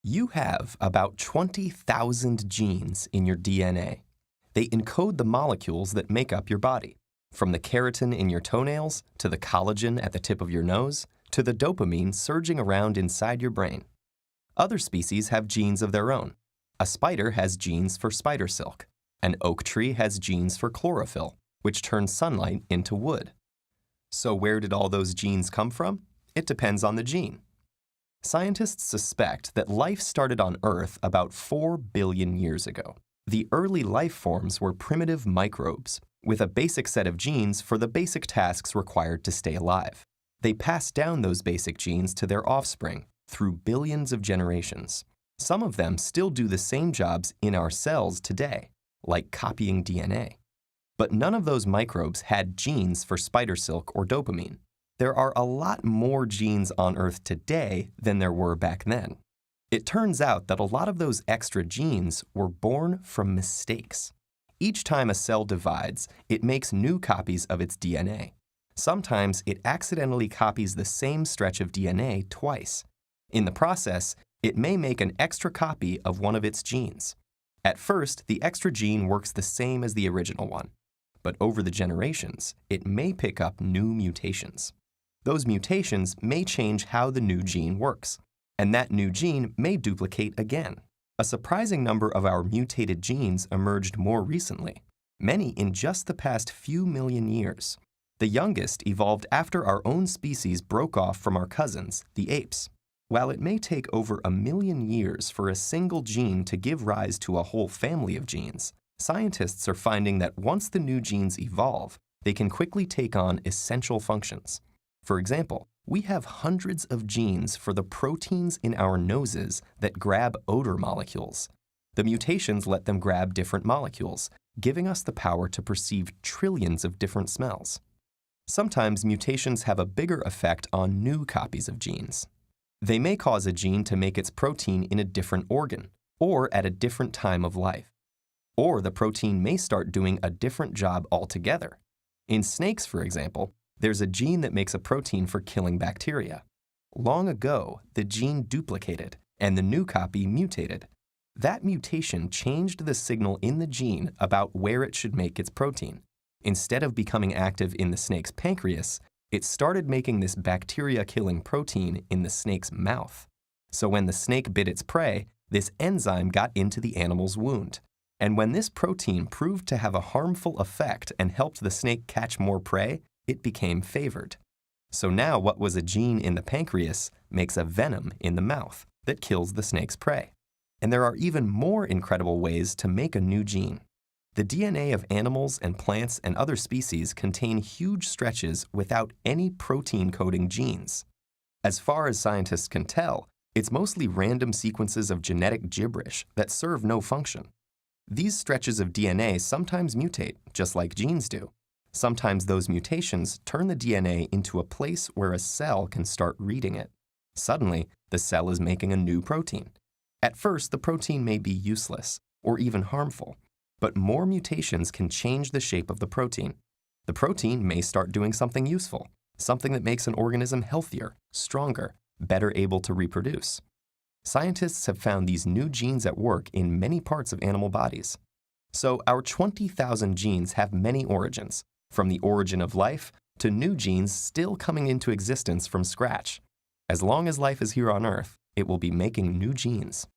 You have about 20,000 genes in your DNA. They encode the molecules that make up your body, from the keratin in your toenails to the collagen at the tip of your nose to the dopamine surging around inside your brain. Other species have genes of their own. A spider has genes for spider silk. An oak tree has genes for chlorophyll, which turns sunlight into wood. So where did all those genes come from? It depends on the gene. Scientists suspect that life started on Earth about 4 billion years ago. The early life forms were primitive microbes, with a basic set of genes for the basic tasks required to stay alive. They passed down those basic genes to their offspring through billions of generations. Some of them still do the same jobs in our cells today, like copying DNA. But none of those microbes had genes for spider silk or dopamine. There are a lot more genes on Earth today than there were back then. It turns out that a lot of those extra genes were born from mistakes. Each time a cell divides, it makes new copies of its DNA. Sometimes it accidentally copies the same stretch of DNA twice. In the process, it may make an extra copy of one of its genes. At first, the extra gene works the same as the original one. But over the generations, it may pick up new mutations. Those mutations may change how the new gene works, and that new gene may duplicate again. A surprising number of our mutated genes emerged more recently, many in just the past few million years. The youngest evolved after our own species broke off from our cousins, the apes. While it may take over 1 million years for a single gene to give rise to a whole family of genes, scientists are finding that once the new genes evolve, they can quickly take on essential functions. For example, we have hundreds of genes for the proteins in our noses that grab odor molecules. The mutations let them grab different molecules, giving us the power to perceive trillions of different smells. Sometimes mutations have a bigger effect on new copies of genes. They may cause a gene to make its protein in a different organ, or at a different time of life. Or the protein may start doing a different job altogether. In snakes, for example, there's a gene that makes a protein for killing bacteria. Long ago, the gene duplicated, and the new copy mutated. That mutation changed the signal in the gene about where it should make its protein. Instead of becoming active in the snake's pancreas, it started making this bacteria-killing protein in the snake's mouth. So when the snake bit its prey, this enzyme got into the animal's wound. And when this protein proved to have a harmful effect and helped the snake catch more prey, it became favored. So now what was a gene in the pancreas makes a venom in the mouth that kills the snake's prey. And there are even more incredible ways to make a new gene. The DNA of animals and plants and other species contain huge stretches without any protein-coding genes. As far as scientists can tell, it's mostly random sequences of genetic gibberish that serve no function. These stretches of DNA sometimes mutate, just like genes do. Sometimes those mutations turn the DNA into a place where a cell can start reading it. Suddenly, the cell is making a new protein. At first, the protein may be useless or even harmful, but more mutations can change the shape of the protein. The protein may start doing something useful, something that makes an organism healthier, stronger, better able to reproduce. Scientists have found these new genes at work in many parts of animal bodies. So our 20,000 genes have many origins, from the origin of life to new genes still coming into existence from scratch. As long as life is here on Earth, it will be making new genes.